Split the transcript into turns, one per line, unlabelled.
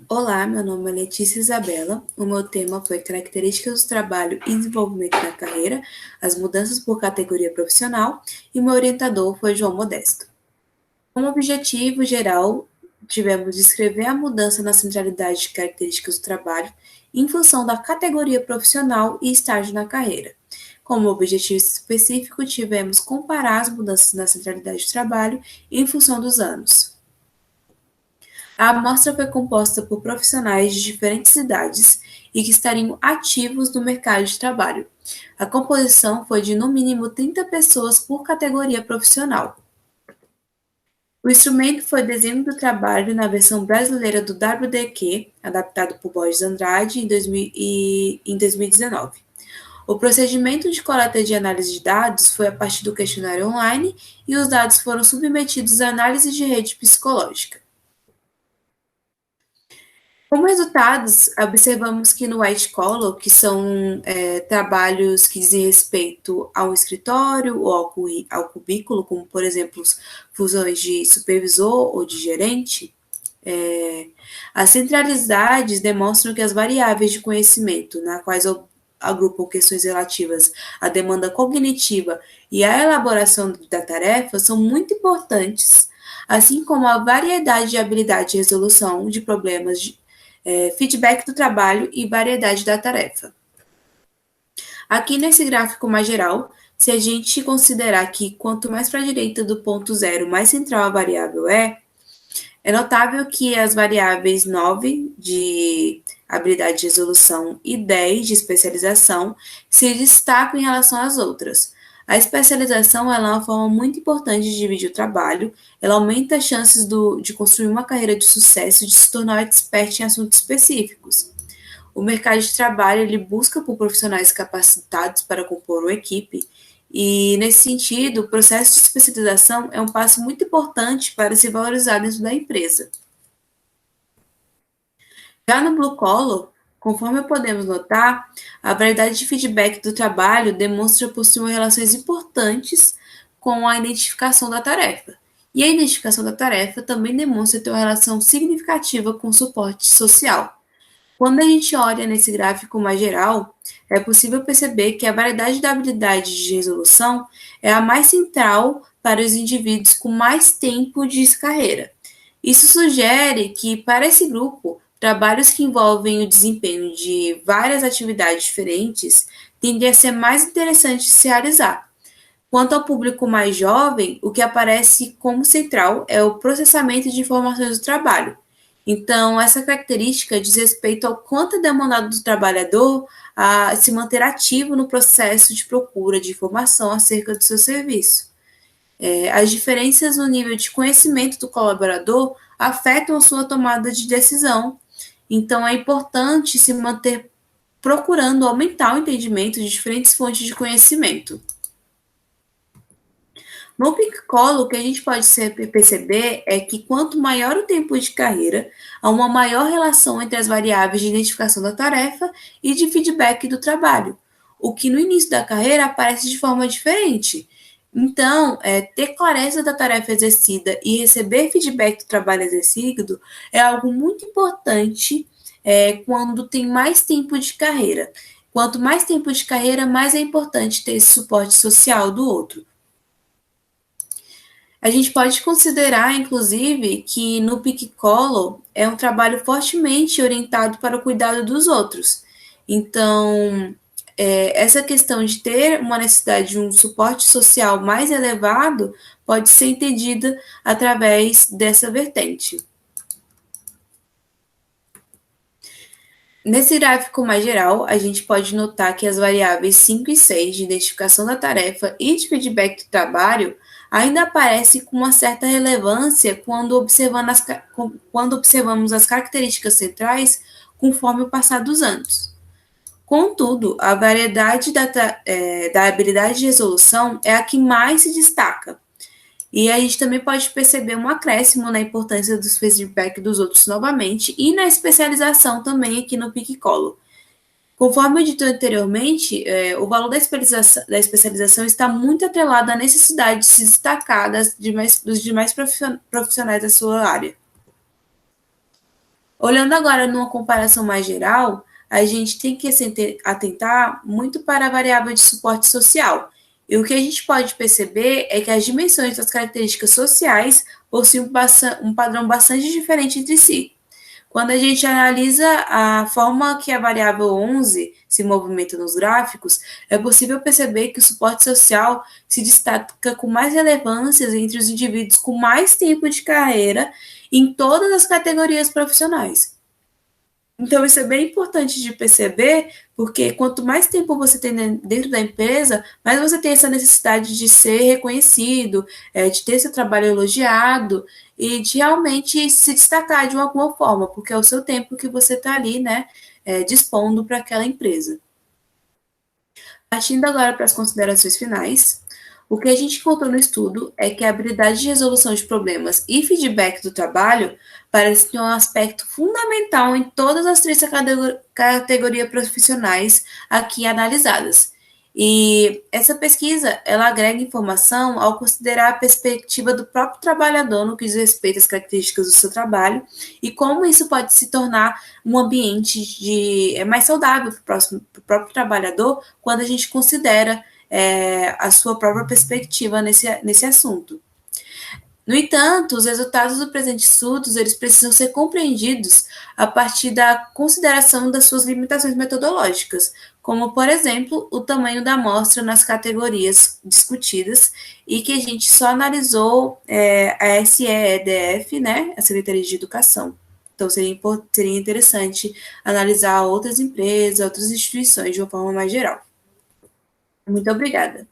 Olá, meu nome é Letícia Isabela. O meu tema foi Características do trabalho e desenvolvimento na carreira, as mudanças por categoria profissional, e meu orientador foi João Modesto. Como objetivo geral, tivemos descrever a mudança na centralidade de características do trabalho em função da categoria profissional e estágio na carreira. Como objetivo específico, tivemos comparar as mudanças na centralidade do trabalho em função dos anos. A amostra foi composta por profissionais de diferentes idades e que estariam ativos no mercado de trabalho. A composição foi de no mínimo 30 pessoas por categoria profissional. O instrumento foi Desenho do Trabalho na versão brasileira do WDQ, adaptado por Borges Andrade em 2019. O procedimento de coleta de análise de dados foi a partir do questionário online e os dados foram submetidos à análise de rede psicológica. Como resultados, observamos que no white collar, que são trabalhos que dizem respeito ao escritório ou ao cubículo, como por exemplo funções de supervisor ou de gerente, as centralidades demonstram que as variáveis de conhecimento, na quais agrupam questões relativas à demanda cognitiva e à elaboração da tarefa, são muito importantes, assim como a variedade de habilidade de resolução de problemas feedback do trabalho e variedade da tarefa. Aqui nesse gráfico mais geral, se a gente considerar que quanto mais para a direita do ponto zero, mais central a variável é notável que as variáveis 9 de habilidade de resolução e 10 de especialização se destacam em relação às outras. A especialização ela é uma forma muito importante de dividir o trabalho, ela aumenta as chances de construir uma carreira de sucesso e de se tornar expert em assuntos específicos. O mercado de trabalho ele busca por profissionais capacitados para compor uma equipe, e, nesse sentido, o processo de especialização é um passo muito importante para se valorizar dentro da empresa. Já no Blue Collar, conforme podemos notar, a variedade de feedback do trabalho demonstra possuir relações importantes com a identificação da tarefa. E a identificação da tarefa também demonstra ter uma relação significativa com o suporte social. Quando a gente olha nesse gráfico mais geral, é possível perceber que a variedade da habilidade de resolução é a mais central para os indivíduos com mais tempo de carreira. Isso sugere que, para esse grupo, trabalhos que envolvem o desempenho de várias atividades diferentes tendem a ser mais interessantes de se realizar. Quanto ao público mais jovem, o que aparece como central é o processamento de informações do trabalho. Então, essa característica diz respeito ao quanto é demandado do trabalhador a se manter ativo no processo de procura de informação acerca do seu serviço. As diferenças no nível de conhecimento do colaborador afetam a sua tomada de decisão. Então, é importante se manter procurando aumentar o entendimento de diferentes fontes de conhecimento. No Pink Collar, o que a gente pode perceber é que quanto maior o tempo de carreira, há uma maior relação entre as variáveis de identificação da tarefa e de feedback do trabalho, o que no início da carreira aparece de forma diferente. Então, ter clareza da tarefa exercida e receber feedback do trabalho exercido é algo muito importante quando tem mais tempo de carreira. Quanto mais tempo de carreira, mais é importante ter esse suporte social do outro. A gente pode considerar, inclusive, que no Piccolo é um trabalho fortemente orientado para o cuidado dos outros. Então, essa questão de ter uma necessidade de um suporte social mais elevado pode ser entendida através dessa vertente. Nesse gráfico mais geral, a gente pode notar que as variáveis 5 e 6 de identificação da tarefa e de feedback do trabalho ainda aparecem com uma certa relevância quando observamos as características centrais conforme o passar dos anos. Contudo, a variedade da habilidade de resolução é a que mais se destaca, e a gente também pode perceber um acréscimo na importância dos feedback dos outros novamente e na especialização também aqui no Piccolo. Conforme eu dito anteriormente, o valor da especialização está muito atrelado à necessidade de se destacar dos demais profissionais da sua área. Olhando agora numa comparação mais geral, a gente tem que se atentar muito para a variável de suporte social. E o que a gente pode perceber é que as dimensões das características sociais possuem um padrão bastante diferente entre si. Quando a gente analisa a forma que a variável 11 se movimenta nos gráficos, é possível perceber que o suporte social se destaca com mais relevância entre os indivíduos com mais tempo de carreira em todas as categorias profissionais. Então, isso é bem importante de perceber, porque quanto mais tempo você tem dentro da empresa, mais você tem essa necessidade de ser reconhecido, de ter seu trabalho elogiado e de realmente se destacar de alguma forma, porque é o seu tempo que você está ali, né, dispondo para aquela empresa. Partindo agora para as considerações finais, o que a gente encontrou no estudo é que a habilidade de resolução de problemas e feedback do trabalho parece ter um aspecto fundamental em todas as três categorias profissionais aqui analisadas. E essa pesquisa, ela agrega informação ao considerar a perspectiva do próprio trabalhador no que diz respeito às características do seu trabalho e como isso pode se tornar um ambiente mais saudável para o próprio trabalhador quando a gente considera a sua própria perspectiva nesse assunto. No entanto, os resultados do presente estudos eles precisam ser compreendidos a partir da consideração das suas limitações metodológicas, como, por exemplo, o tamanho da amostra nas categorias discutidas e que a gente só analisou a SEEDF, né, a Secretaria de Educação. Então, seria interessante analisar outras empresas, outras instituições de uma forma mais geral. Muito obrigada.